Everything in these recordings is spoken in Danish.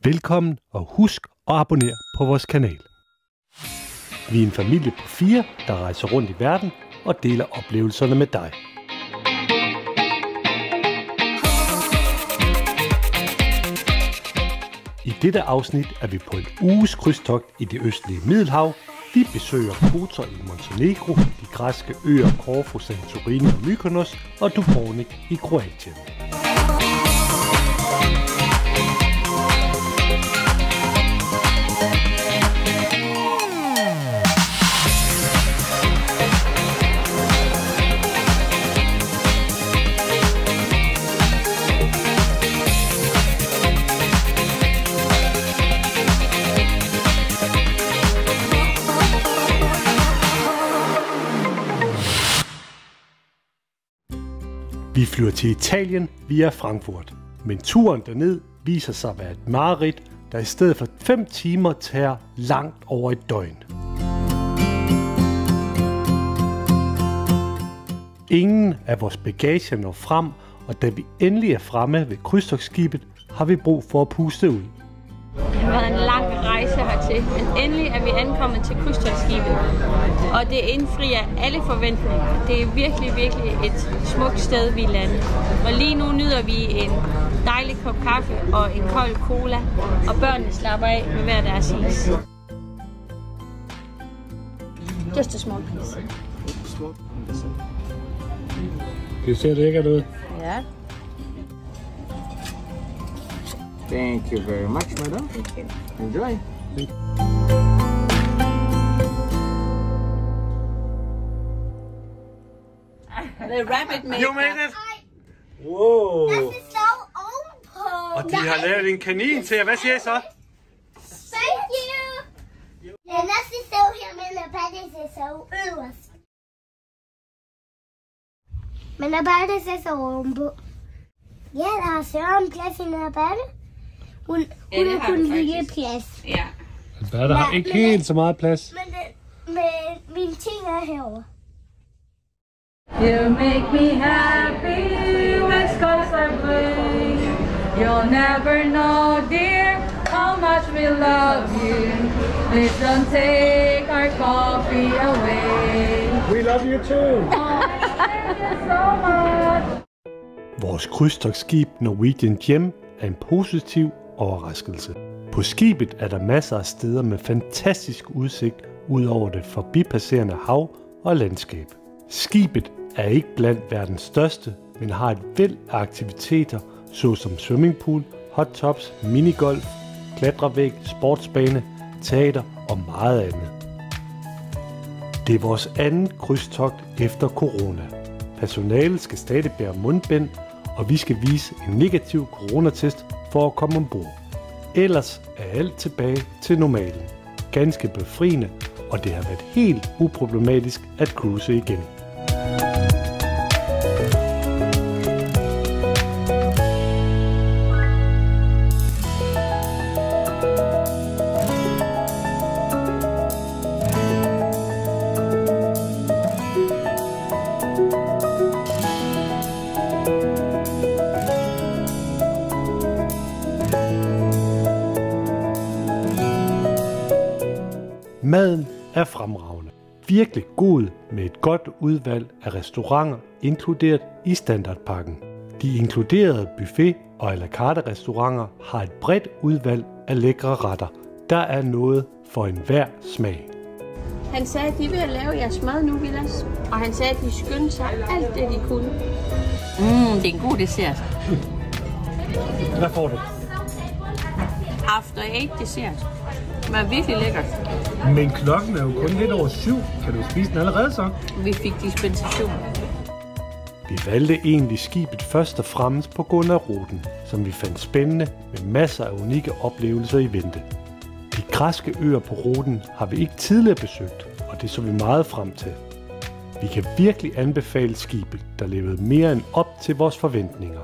Velkommen og husk at abonnere på vores kanal. Vi er en familie på 4, der rejser rundt i verden og deler oplevelserne med dig. I dette afsnit er vi på en uges krydstogt i det østlige Middelhav. Vi besøger Kotor i Montenegro, de græske øer Korfu, Santorini og Mykonos og Dubrovnik i Kroatien. Vi flyver til Italien via Frankfurt, men turen derned viser sig at være et mareridt, der i stedet for 5 timer tager langt over et døgn. Ingen af vores bagage når frem, og da vi endelig er fremme ved krydstogtskibet, har vi brug for at puste ud. Det har været en lang rejse hertil, men endelig er vi ankommet til krydstogtskibet, og det indfrier alle forventninger. Det er virkelig et smukt sted, vi lander. Og lige nu nyder vi en dejlig kop kaffe og en kold cola, og børnene slapper af med hver deres is. Just a small piece. Det ser lækkert ud. Ja. Thank you very much, madam. Thank you. Enjoy. The rabbit maker. You made it! Wow! Det er så ovenpå. Og de har lavet en kanin til jer. Hvad siger I så? Thank you. Den næste stod her med Labattes så øverst. Men Labattes er så ovenpå. Ja, der er Søren plads i Labatte. Hun har kun lille plads. Ja. Der har ikke helt så meget plads. Men mine ting er herovre. You make me happy when skies are blue. You'll never know, dear, how much we love you. Please don't take our coffee away. We love you too! Thank you so much. Vores krydstogtskib Norwegian Gem er en positiv overraskelse. På skibet er der masser af steder med fantastisk udsigt ud over det forbipasserende hav og landskab. Skibet er ikke blandt verdens største, men har et væld af aktiviteter såsom swimmingpool, hot tubs, minigolf, klatrevæg, sportsbane, teater og meget andet. Det er vores andet krydstogt efter corona. Personalet skal stadig bære mundbind, og vi skal vise en negativ coronatest for at komme ombord. Ellers er alt tilbage til normalen. Ganske befriende, og det har været helt uproblematisk at cruise igen. Maden er fremragende. Virkelig god med et godt udvalg af restauranter inkluderet i standardpakken. De inkluderede buffet og à la carte restauranter har et bredt udvalg af lækre retter. Der er noget for enhver smag. Han sagde, at de ville lave jeres mad nu, Vilas. Og han sagde, at de skyndte sig alt det, de kunne. Det er en god dessert. Hvad får du? After 8 dessert. Det var virkelig lækkert. Men klokken er jo kun lidt over 7. Kan du spise den allerede så? Vi fik dispensation. Vi valgte egentlig skibet først og fremmest på grund af ruten, som vi fandt spændende med masser af unikke oplevelser i vente. De græske øer på ruten har vi ikke tidligere besøgt, og det så vi meget frem til. Vi kan virkelig anbefale skibet, der levede mere end op til vores forventninger.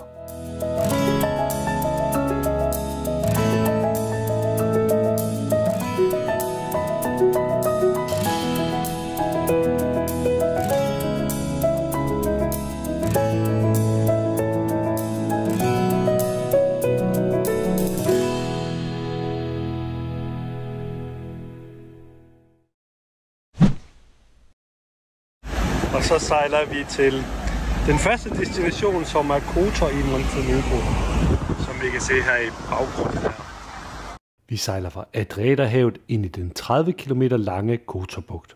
Og så sejler vi til den første destination, som er Kotor i Montenegro, som vi kan se her i baggrunden her. Vi sejler fra Adriaterhavet ind i den 30 km lange Kotorbugt.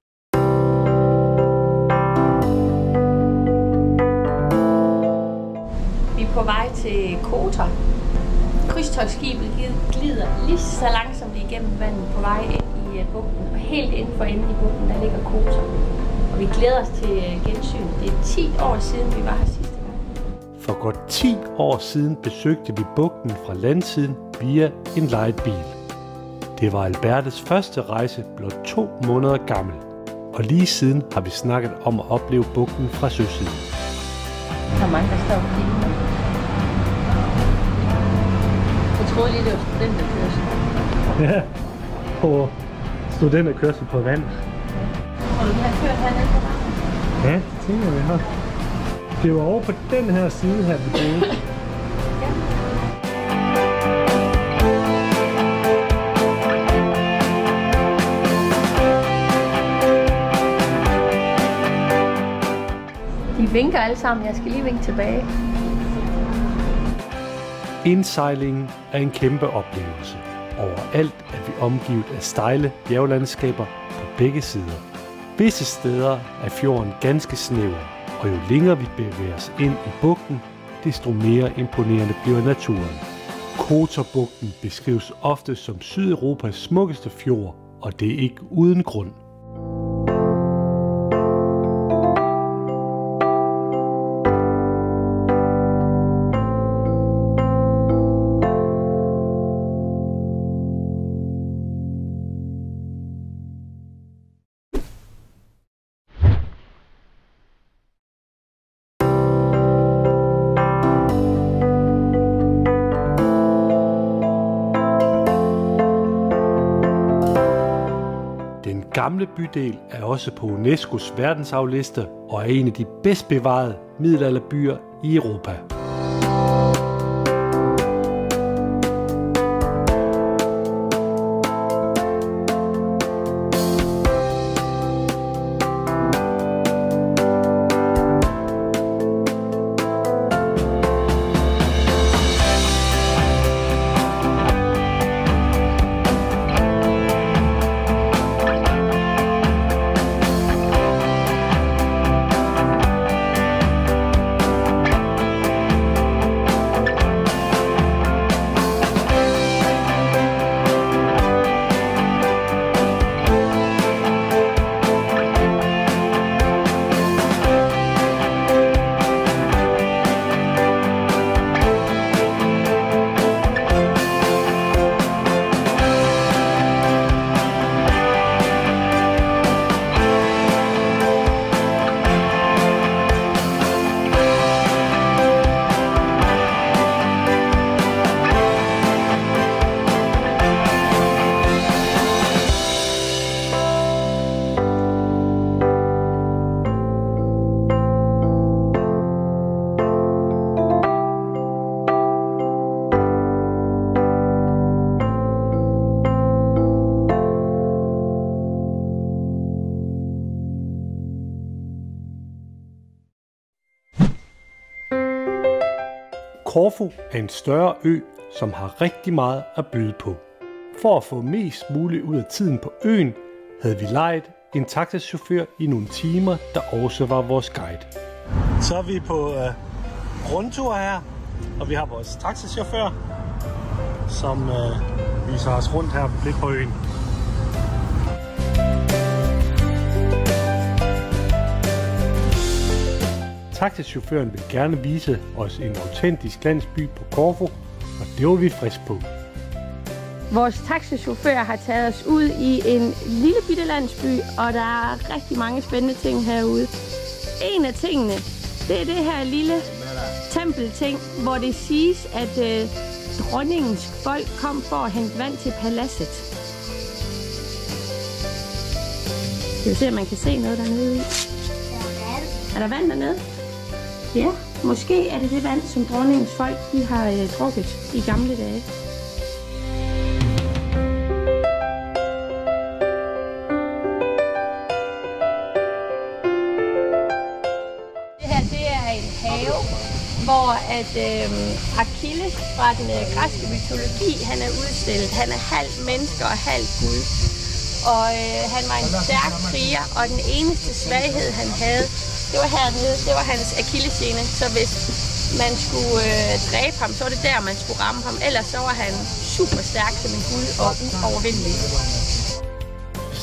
Vi er på vej til Kotor. Krydstogtskibet glider lige så langsomt igennem vandet på vej ind i bugten. Og helt inden for enden i bugten, der ligger Kotor. Og vi glæder os til gensyn. Det er 10 år siden, vi var her sidste gang. For godt 10 år siden besøgte vi bugten fra landsiden via en lejet bil. Det var Albertes første rejse, blot 2 måneder gammel. Og lige siden har vi snakket om at opleve bugten fra søsiden. Der er mange, der står på bilen. Jeg troede lige, det var studenterkørsel. Ja, på studenterkørsel på vand. Og vi har kørt hernede på vandet. Ja, det tænker vi her. Det var over på den her side her, vi boede. De vinker alle sammen. Jeg skal lige vinke tilbage. Indsejlingen er en kæmpe oplevelse. Overalt er vi omgivet af stejle bjerglandskaber på begge sider. Visse steder er fjorden ganske snæver, og jo længere vi bevæger os ind i bugten, desto mere imponerende bliver naturen. Kotorbugten beskrives ofte som Sydeuropas smukkeste fjord, og det er ikke uden grund. Den gamle bydel er også på UNESCO's verdensarvliste og er en af de bedst bevarede middelalderbyer i Europa. Korfu er en større ø, som har rigtig meget at byde på. For at få mest muligt ud af tiden på øen, havde vi lejet en taxachauffør i nogle timer, der også var vores guide. Så er vi på rundtur her, og vi har vores taxachauffør, som viser os rundt her lidt på øen. Taxichaufføren vil gerne vise os en autentisk landsby på Korfu, og det var vi frisk på. Vores taxichauffør har taget os ud i en lille bitte landsby, og der er rigtig mange spændende ting herude. En af tingene, det er det her lille tempelting, hvor det siges, at dronningens folk kom for at hente vand til paladset. Skal vi se, om man kan se noget dernede i? Er der vand dernede? Ja, måske er det det vand, som dronningens folk de har drukket i gamle dage. at Achilles fra den græske mytologi, han er udstillet. Han er halv menneske og halv gud. Og han var en stærk kriger, og den eneste svaghed, han havde, det var hernede, det var hans akillessene. Så hvis man skulle dræbe ham, så var det der, man skulle ramme ham. Ellers så var han super stærk som en gud og uovervindelig.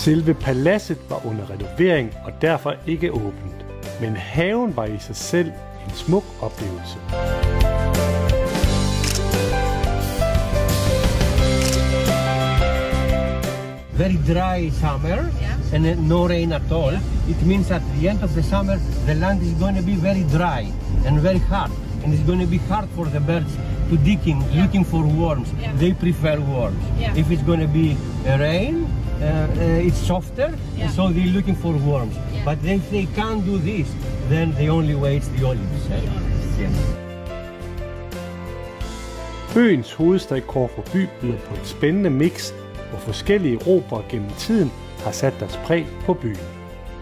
Selve paladset var under renovering og derfor ikke åbent. Men haven var i sig selv en smuk oplevelse. Very dry summer and no rain at all. It means at the end of the summer the land is going to be very dry and very hard, and it's going to be hard for the birds to dig in, looking for worms. They prefer worms. If it's going to be rain, it's softer, and so they're looking for worms. But if they can't do this, then the only way is the olives. Yes. Øens hovedstad Corfu byder på et spændende mix, hvor forskellige erobrere gennem tiden har sat deres præg på byen.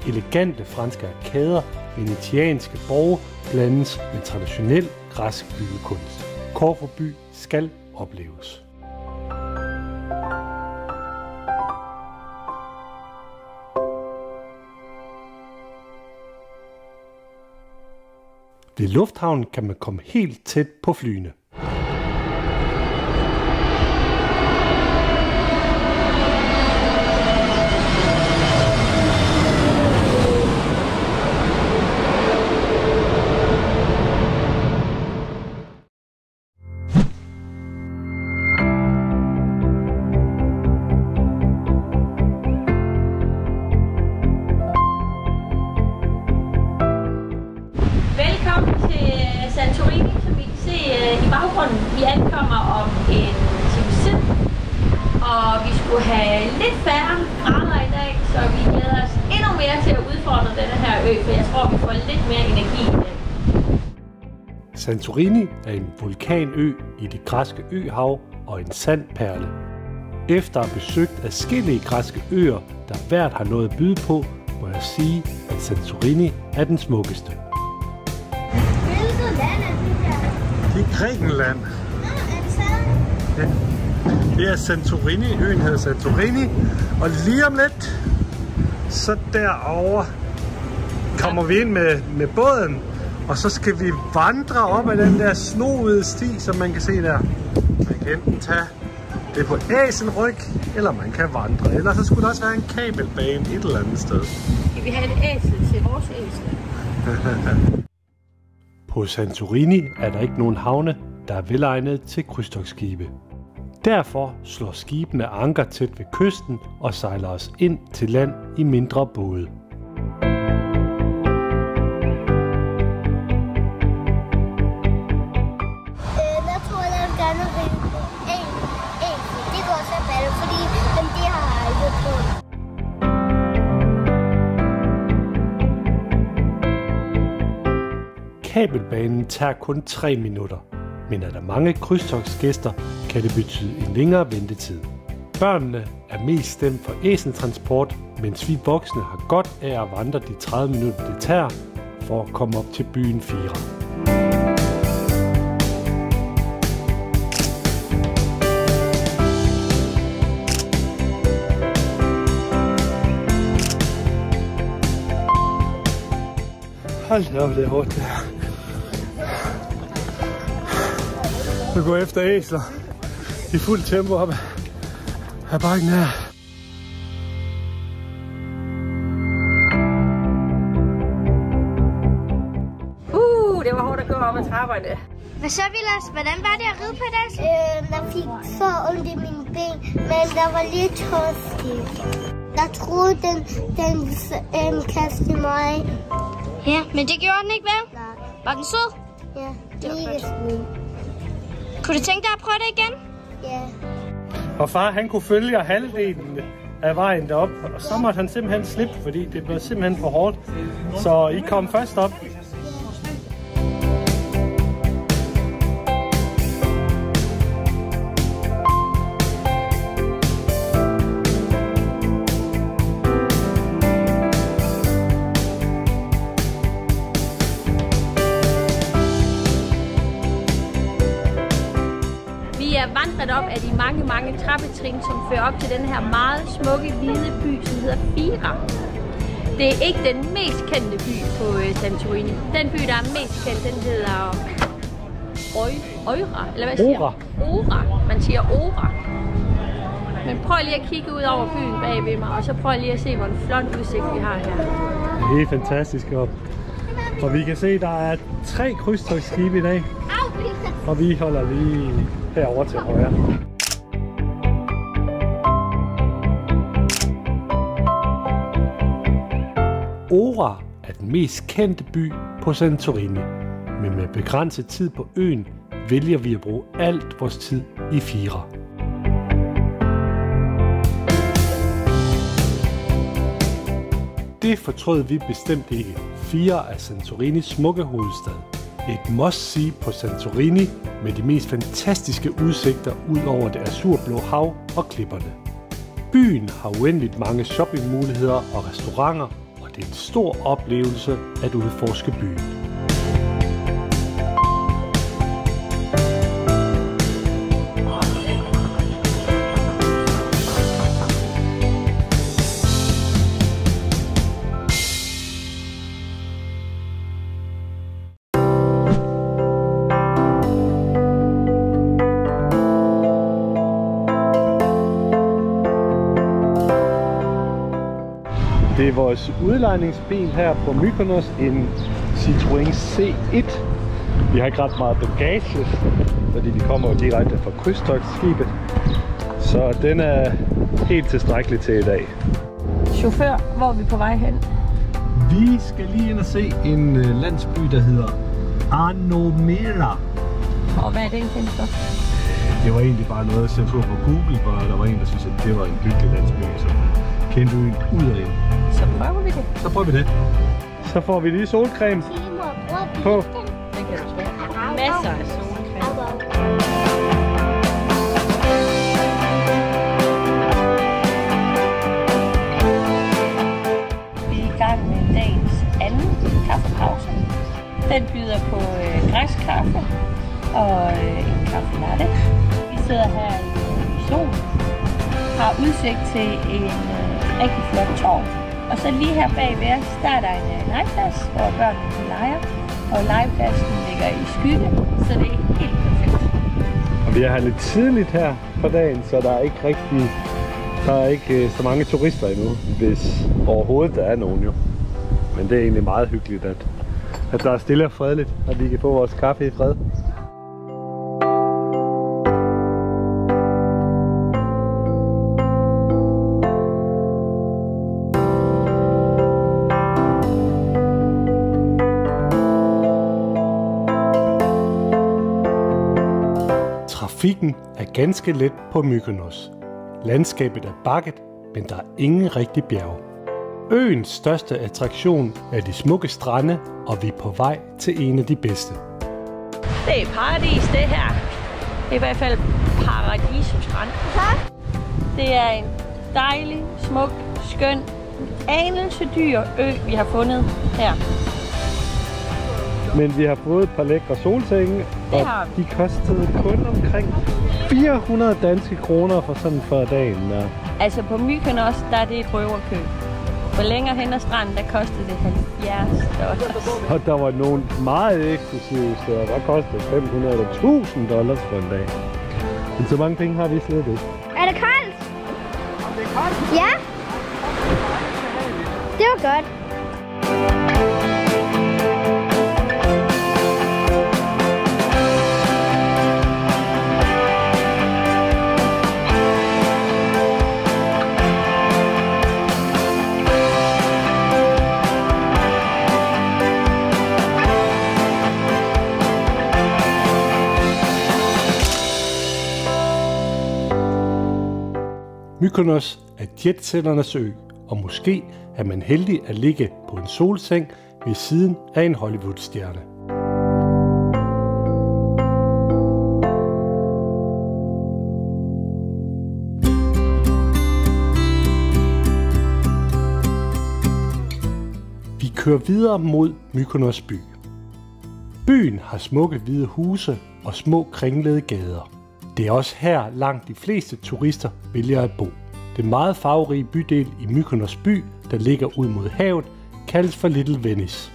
Elegante franske arkader, venetianske borge blandes med traditionel græsk byggekunst. Corfu by skal opleves. Ved lufthavnen kan man komme helt tæt på flyene. Vi ankommer om en times tid, og vi skulle have lidt færre grader i dag, så vi glæder os endnu mere til at udfordre denne her ø, for jeg tror, vi får lidt mere energi i dag. Santorini er en vulkanø i det græske øhav og en sandperle. Efter at have besøgt adskillige græske øer, der hvert har noget at byde på, må jeg sige, at Santorini er den smukkeste. Det er Grækenland. Ja. Det er Santorini. Øen hedder Santorini. Og lige om lidt, så derovre kommer vi ind med båden. Og så skal vi vandre op ad den der snoede sti, som man kan se der. Man kan enten tage det på æselryg, eller man kan vandre. Eller så skulle der også være en kabelbane et eller andet sted. Skal vi have et æsel til vores æsel? På Santorini er der ikke nogen havne, der er velegnet til krydstogtskibe. Derfor slår skibene anker tæt ved kysten og sejler os ind til land i mindre både. Jeg tror, jeg vil gerne rige en. Det går også af balle, fordi det har jeg aldrig prøvet. Kabelbanen tager kun 3 minutter, men er der mange krydstogtsgæster, kan det betyde en længere ventetid. Børnene er mest stemt for æseltransport, mens vi voksne har godt af at vandre de 30 minutter det tager for at komme op til byen Fira. Hold da op, det er hårdt der. Vi går efter æsler i fuld tempo op af bakken her. Det var hårdt at gå op ad trapperne. Hvad så, Vilas? Hvordan var det at ride på det? Jeg fik så ondt i mine ben, men der var lidt tørstigt. Jeg troede, den kastede mig. Ja, men det gjorde den ikke, vel? Nej. Var den sød? Ja, mega sød. Kunne du tænke dig at prøve det igen? Ja. Og far, han kunne følge halvdelen af vejen derop, og så måtte han simpelthen slippe, fordi det blev simpelthen for hårdt. Så I kom først op. op af de mange trappetrin, som fører op til den her meget smukke hvide by, som hedder Fira. Det er ikke den mest kendte by på Santorini. Den by, der er mest kendt, den hedder Oira, eller hvad siger man? Ora. Man siger Ora. Men prøv lige at kigge ud over byen bag ved mig, og så prøv lige at se, hvor en flot udsigt vi har her. Det er fantastisk op. Og vi kan se, der er 3 krydstogtskibe i dag. Og vi holder lige herover til højre. Ora er den mest kendte by på Santorini. Men med begrænset tid på øen, vælger vi at bruge alt vores tid i Fira. Det fortrød vi bestemt ikke. Fira er Santorinis smukke hovedstad. Et must-see på Santorini med de mest fantastiske udsigter ud over det azurblå hav og klipperne. Byen har uendeligt mange shoppingmuligheder og restauranter, og det er en stor oplevelse at udforske byen. Det er vores udlejningsbil her på Mykonos, en Citroën C1. Vi har ikke ret meget bagage, fordi vi kommer jo direkte fra krydstogtskibet. Så den er helt tilstrækkelig til i dag. Chauffør, hvor er vi på vej hen? Vi skal lige ind og se en landsby, der hedder Anomera. Og hvad er den kendt for? Det var egentlig bare noget, jeg så på Google, hvor der var en, der synes, at det var en hyggelig landsby, som kendte øen ud og ind. Så prøver vi det. Så prøver vi det. Så får vi lige solcreme på. Det kan du tro. Masser af solcreme. Vi er i gang med dagens anden kaffepause. Den byder på græsk kaffe og en kaffe latte. Vi sidder her i solen, har udsigt til en rigtig flot torv. Og så lige her bagved os, der er der en legeplads, hvor børnene leger. Og legepladsen ligger i skygge, så det er helt perfekt. Og vi er her lidt tidligt her på dagen, så der er ikke så mange turister endnu, hvis overhovedet der er nogen jo. Men det er egentlig meget hyggeligt, at der er stille og fredeligt, at vi kan få vores kaffe i fred. Trafikken er ganske let på Mykonos. Landskabet er bakket, men der er ingen rigtig bjerge. Øens største attraktion er de smukke strande, og vi er på vej til en af de bedste. Det er paradis, det her. Det er i hvert fald Paradiso-strand. Det er en dejlig, smuk, skøn, anelse dyr ø, vi har fundet her. Men vi har fået et par lækre solsenge, og de kostede kun omkring 400 danske kroner for sådan for dagen. Ja. Altså på Mykonos, der er det et røverkøb. For længere hen ad stranden, der kostede det $70. Og der var nogle meget eksklusive steder, der kostede $500 eller $1000 for en dag. Men så mange penge har vi slet ikke. Er det koldt? Det er koldt? Ja. Det var godt. Mykonos er jetsetternes ø, og måske er man heldig at ligge på en solseng ved siden af en Hollywood-stjerne. Vi kører videre mod Mykonos by. Byen har smukke hvide huse og små kringlede gader. Det er også her langt de fleste turister vælger at bo. Den meget farverige bydel i Mykonos by, der ligger ud mod havet, kaldes for Little Venice.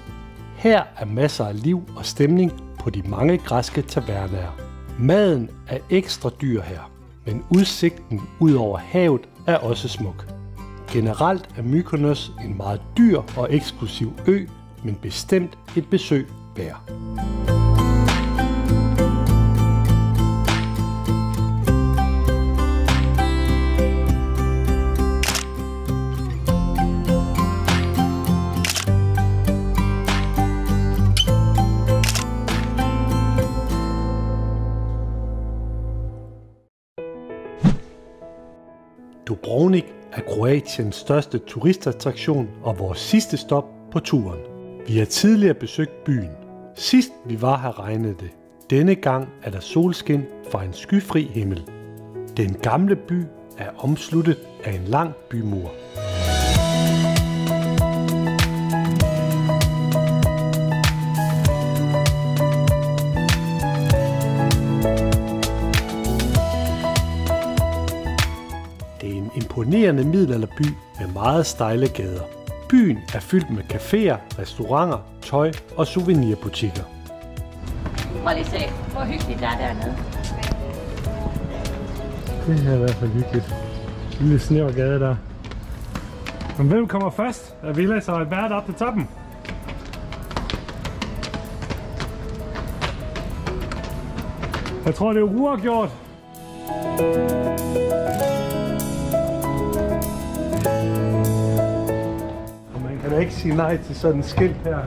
Her er masser af liv og stemning på de mange græske tavernaer. Maden er ekstra dyr her, men udsigten ud over havet er også smuk. Generelt er Mykonos en meget dyr og eksklusiv ø, men bestemt et besøg værd. Dubrovnik er Kroatiens største turistattraktion og vores sidste stop på turen. Vi har tidligere besøgt byen. Sidst vi var her regnede det. Denne gang er der solskin fra en skyfri himmel. Den gamle by er omsluttet af en lang bymur. Imponerende middelalderby med meget stejle gader. Byen er fyldt med caféer, restauranter, tøj og souvenirbutikker. Prøv lige at se, hvor hyggeligt der er dernede. Det her er i hvert fald hyggeligt. Lille snæver gade der. Men hvem kommer først? Er Vilas og Albert op til toppen? Jeg tror det er uafgjort. Jeg kan ikke sige nej til sådan en skilt her.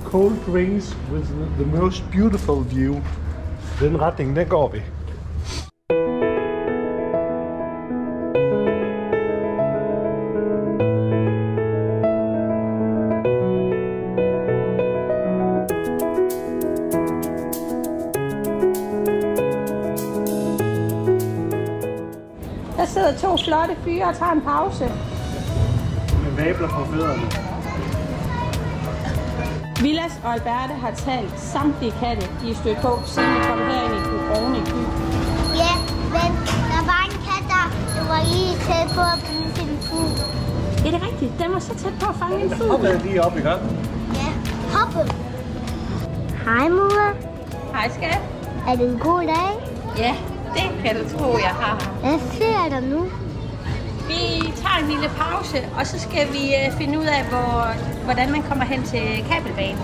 Cold drinks with the most beautiful view. Den retning, der går vi. Der sidder to flotte fyre og tager en pause. Med vabler på fødderne. Vilas og Alberte har talt samtlige katte, de er stødt på, siden vi kom herind i Dubrovnik by. Ja, men der var en kat, der var lige tæt på at blive sin fugl. Ja, det er rigtigt. Den var så tæt på at fange en fugl. Hoppede lige op i gang. Ja, hoppe. Hej, mor. Hej, skat. Er det en god dag? Ja, det kan du tro, jeg har. Hvad sker der nu? Vi tager en lille pause, og så skal vi finde ud af, hvordan man kommer hen til kabelbanen.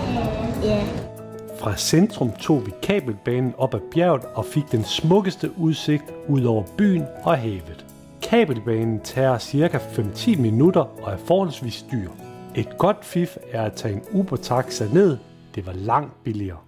Ja. Fra centrum tog vi kabelbanen op ad bjerget og fik den smukkeste udsigt ud over byen og havet. Kabelbanen tager ca. 5-10 minutter og er forholdsvis dyr. Et godt fif er at tage en Uber-taxa ned. Det var langt billigere.